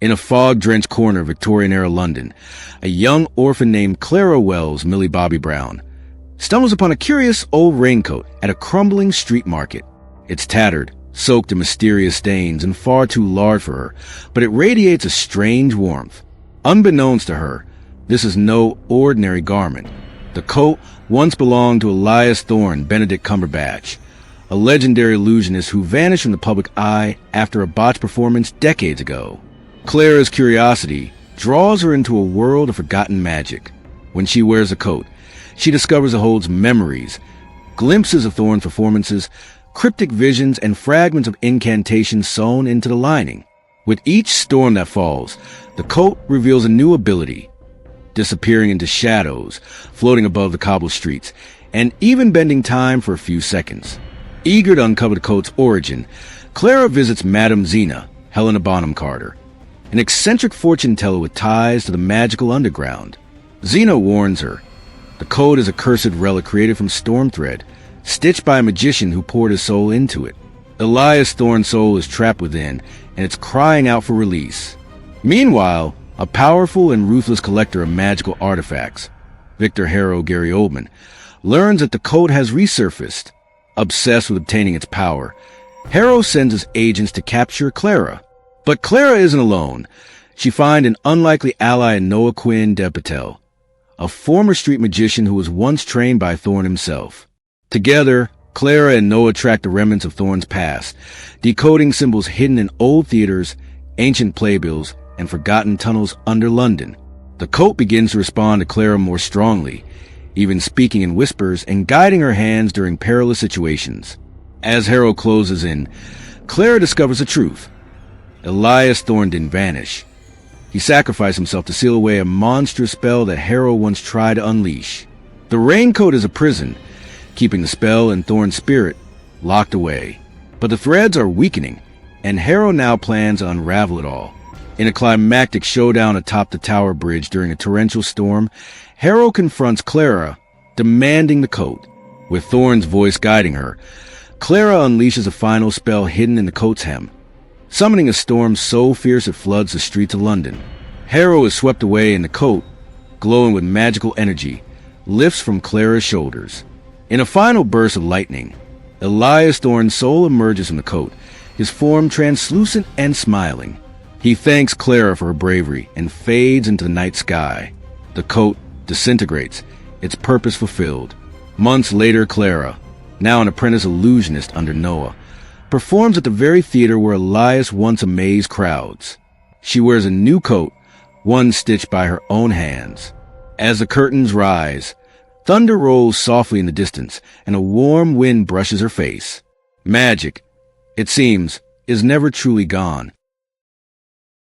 In a fog-drenched corner of Victorian-era London, a young orphan named Clara Wells, Millie Bobby Brown, stumbles upon a curious old raincoat at a crumbling street market. It's tattered, soaked in mysterious stains, and far too large for her, but it radiates a strange warmth. Unbeknownst to her, this is no ordinary garment. The coat once belonged to Elias Thorne, Benedict Cumberbatch, a legendary illusionist who vanished from the public eye after a botched performance decades ago. Clara's curiosity draws her into a world of forgotten magic. When she wears the coat, she discovers it holds memories, glimpses of Thorne's performances, cryptic visions, and fragments of incantations sewn into the lining. With each storm that falls, the coat reveals a new ability, disappearing into shadows, floating above the cobbled streets, and even bending time for a few seconds. Eager to uncover the coat's origin, Clara visits Madame Zena, Helena Bonham Carter, an eccentric fortune teller with ties to the magical underground. Zena warns her. The coat is a cursed relic created from storm thread, stitched by a magician who poured his soul into it. Elias Thorne's soul is trapped within, and it's crying out for release. Meanwhile, a powerful and ruthless collector of magical artifacts, Victor Harrow Gary Oldman, learns that the coat has resurfaced. Obsessed with obtaining its power, Harrow sends his agents to capture Clara. But Clara isn't alone. She finds an unlikely ally in Noah Quinn Depatel, a former street magician who was once trained by Thorne himself. Together, Clara and Noah track the remnants of Thorne's past, decoding symbols hidden in old theaters, ancient playbills, and forgotten tunnels under London. The coat begins to respond to Clara more strongly, even speaking in whispers and guiding her hands during perilous situations. As Harrow closes in, Clara discovers the truth. Elias Thorne didn't vanish. He sacrificed himself to seal away a monstrous spell that Harrow once tried to unleash. The raincoat is a prison, keeping the spell and Thorne's spirit locked away. But the threads are weakening, and Harrow now plans to unravel it all. In a climactic showdown atop the Tower Bridge during a torrential storm, Harrow confronts Clara, demanding the coat. With Thorne's voice guiding her, Clara unleashes a final spell hidden in the coat's hem, summoning a storm so fierce it floods the streets of London. Harrow is swept away, and the coat, glowing with magical energy, lifts from Clara's shoulders. In a final burst of lightning, Elias Thorne's soul emerges from the coat, his form translucent and smiling. He thanks Clara for her bravery and fades into the night sky. The coat disintegrates, its purpose fulfilled. Months later, Clara, now an apprentice illusionist under Noah, performs at the very theater where Elias once amazed crowds. She wears a new coat, one stitched by her own hands. As the curtains rise, thunder rolls softly in the distance, and a warm wind brushes her face. Magic, it seems, is never truly gone.